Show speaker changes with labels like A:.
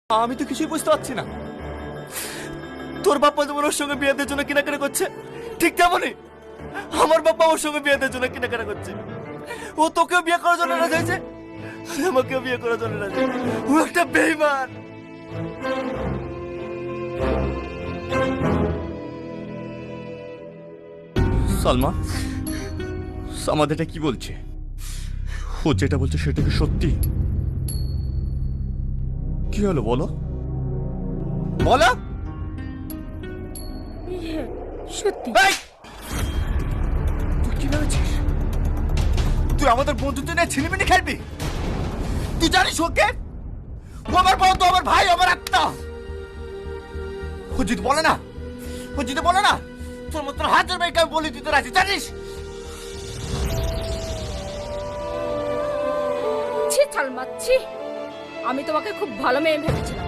A: আমি তো কিছুই বুঝতে পারছি না। তোর বাপ্পা যেমন ওর সঙ্গে বিয়ে দেওয়ার জন্য কেনাকাটা করছে, ঠিক তেমনই আমার বাপ্পা ওর সঙ্গে বিয়ে দেওয়ার জন্য কেনাকাটা করছে। ও তোকেও বিয়ে করার জন্য রাজি হয়েছে, আমাকেও বিয়ে করার জন্য রাজি। ও একটা বেঈমান। সালমা, সামাদ এটা কি বলছে? ও যেটা বলছে সেটা কি সত্যি? কি হলো বলো, বলো।
B: সত্যি।
A: তুই কি ভেবেছিস তুই আমাদের বন্ধুত্ব নিয়ে ছিনিমিনি খেলবি? তুই জানিস ওকে? ও আমার বন্ধু, আমার ভাই, আমার আত্মা। ও যদি বলে না, ও যদি বলে না তোর মতো হাজার মেয়েকে আমি বলে দিতে রাজি, জানিস?
B: ছি সালমা, ছি। আমি তোমাকে খুব ভালো মেয়ে ভেবেছিলাম,